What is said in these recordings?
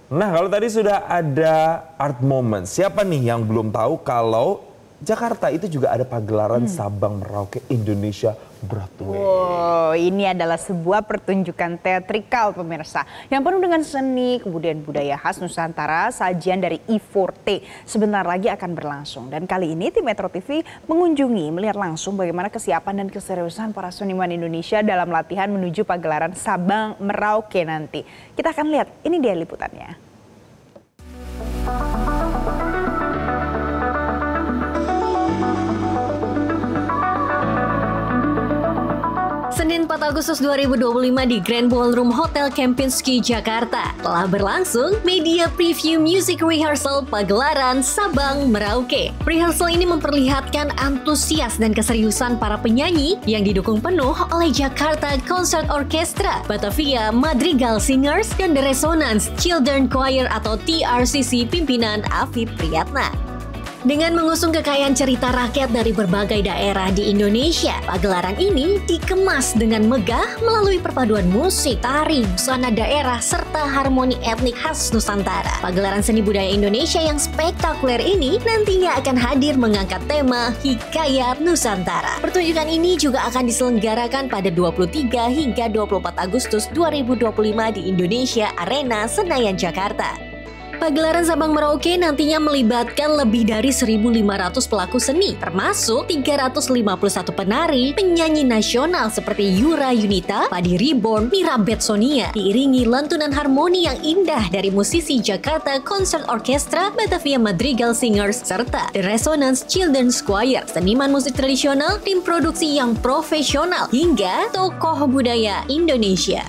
Nah, kalau tadi sudah ada art moment, siapa nih yang belum tahu kalau Jakarta itu juga ada pagelaran Sabang Merauke Indonesia Broadway. Wow, ini adalah sebuah pertunjukan teatrikal pemirsa yang penuh dengan seni, kemudian budaya khas Nusantara, sajian dari I4T sebentar lagi akan berlangsung. Dan kali ini tim Metro TV mengunjungi, melihat langsung bagaimana kesiapan dan keseriusan para seniman Indonesia dalam latihan menuju pagelaran Sabang Merauke nanti. Kita akan lihat, ini dia liputannya. Senin 4 Agustus 2025 di Grand Ballroom Hotel Kempinski, Jakarta telah berlangsung media preview music rehearsal pagelaran Sabang Merauke. Rehearsal ini memperlihatkan antusias dan keseriusan para penyanyi yang didukung penuh oleh Jakarta Concert Orchestra, Batavia Madrigal Singers, dan The Resonance Children Choir atau TRCC pimpinan Afif Priyatna. Dengan mengusung kekayaan cerita rakyat dari berbagai daerah di Indonesia, pagelaran ini dikemas dengan megah melalui perpaduan musik, tari, busana daerah, serta harmoni etnik khas Nusantara. Pagelaran seni budaya Indonesia yang spektakuler ini nantinya akan hadir mengangkat tema Hikayat Nusantara. Pertunjukan ini juga akan diselenggarakan pada 23 hingga 24 Agustus 2025 di Indonesia Arena Senayan, Jakarta. Pagelaran Sabang Merauke nantinya melibatkan lebih dari 1.500 pelaku seni, termasuk 351 penari, penyanyi nasional seperti Yura Yunita, Padi Reborn, Mira Betsonia, diiringi lantunan harmoni yang indah dari musisi Jakarta Concert Orchestra, Batavia Madrigal Singers, serta The Resonance Children's Choir, seniman musik tradisional, tim produksi yang profesional, hingga tokoh budaya Indonesia.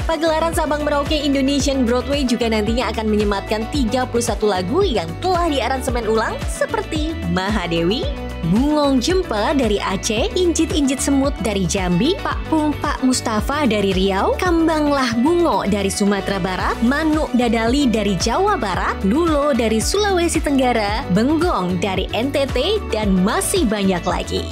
Pagelaran Sabang Merauke Indonesian Broadway juga nantinya akan menyematkan 31 lagu yang telah diaransemen ulang seperti Mahadewi, Bungong Jempa dari Aceh, Injit-Injit Semut dari Jambi, Pak Pung Pak Mustafa dari Riau, Kambanglah Bungo dari Sumatera Barat, Manuk Dadali dari Jawa Barat, Lulo dari Sulawesi Tenggara, Benggong dari NTT, dan masih banyak lagi.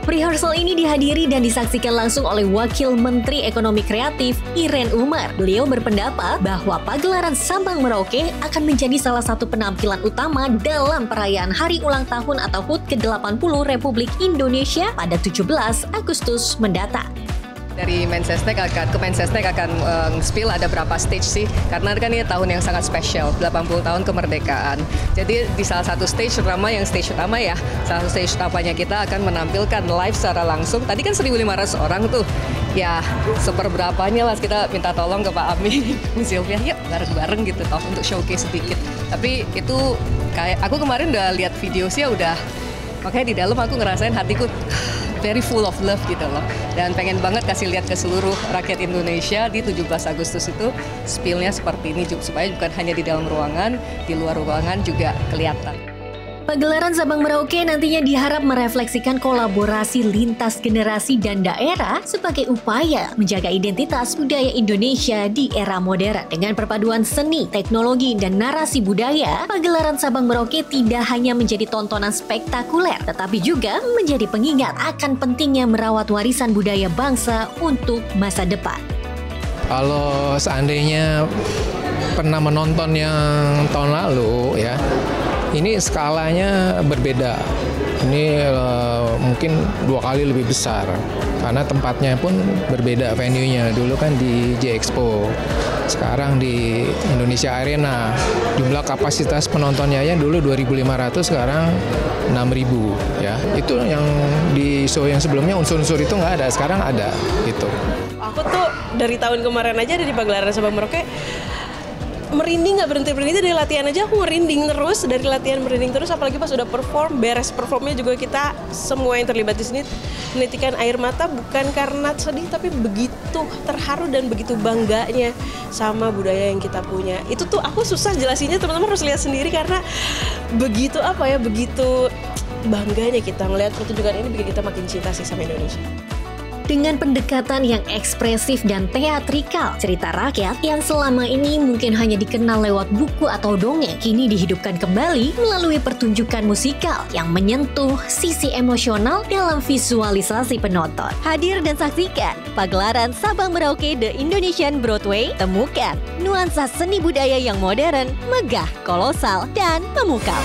Rehearsal ini dihadiri dan disaksikan langsung oleh Wakil Menteri Ekonomi Kreatif Irene Umar. Beliau berpendapat bahwa pagelaran Sabang Merauke akan menjadi salah satu penampilan utama dalam perayaan Hari Ulang Tahun atau HUT ke-80 Republik Indonesia pada 17 Agustus mendatang. Dari Mensesnek ke Mensesnek akan spill ada berapa stage sih, karena kan ini tahun yang sangat spesial, 80 tahun kemerdekaan. Jadi di salah satu stage utama, yang stage utama ya, salah satu stage utamanya kita akan menampilkan live secara langsung. Tadi kan 1.500 orang tuh, ya seperberapanya lah kita minta tolong ke Pak Ami, Sylvia, yuk bareng-bareng gitu toh untuk showcase sedikit. Tapi itu kayak aku kemarin udah lihat video sih ya udah, makanya di dalam aku ngerasain hatiku very full of love gitu loh. Dan pengen banget kasih lihat ke seluruh rakyat Indonesia di 17 Agustus itu spill-nya seperti ini, supaya bukan hanya di dalam ruangan, di luar ruangan juga kelihatan. Pagelaran Sabang Merauke nantinya diharap merefleksikan kolaborasi lintas generasi dan daerah sebagai upaya menjaga identitas budaya Indonesia di era modern. Dengan perpaduan seni, teknologi, dan narasi budaya, pagelaran Sabang Merauke tidak hanya menjadi tontonan spektakuler, tetapi juga menjadi pengingat akan pentingnya merawat warisan budaya bangsa untuk masa depan. Kalau seandainya pernah menonton yang tahun lalu ya, ini skalanya berbeda. Ini mungkin 2 kali lebih besar karena tempatnya pun berbeda venue-nya. Dulu kan di J-Expo, sekarang di Indonesia Arena. Jumlah kapasitas penontonnya ya dulu 2.500, sekarang 6.000 ya. Itu yang di show yang sebelumnya unsur-unsur itu nggak ada, sekarang ada gitu. Aku tuh dari tahun kemarin aja ada di pagelaran Sabang Merauke, merinding nggak berhenti dari latihan aja aku merinding terus, dari latihan merinding terus, apalagi pas udah perform, beres performnya juga kita semua yang terlibat di sini menitikan air mata, bukan karena sedih tapi begitu terharu dan begitu bangganya sama budaya yang kita punya. Itu tuh aku susah jelasinnya, teman-teman harus lihat sendiri karena begitu begitu bangganya kita ngelihat pertunjukan ini, bikin kita makin cinta sih sama Indonesia. Dengan pendekatan yang ekspresif dan teatrikal, cerita rakyat yang selama ini mungkin hanya dikenal lewat buku atau dongeng, kini dihidupkan kembali melalui pertunjukan musikal yang menyentuh sisi emosional dalam visualisasi penonton. Hadir dan saksikan pagelaran Sabang Merauke The Indonesian Broadway. Temukan nuansa seni budaya yang modern, megah, kolosal, dan memukau.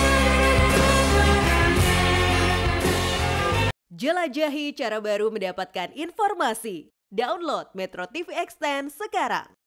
Jelajahi cara baru mendapatkan informasi. Download Metro TV Extend sekarang.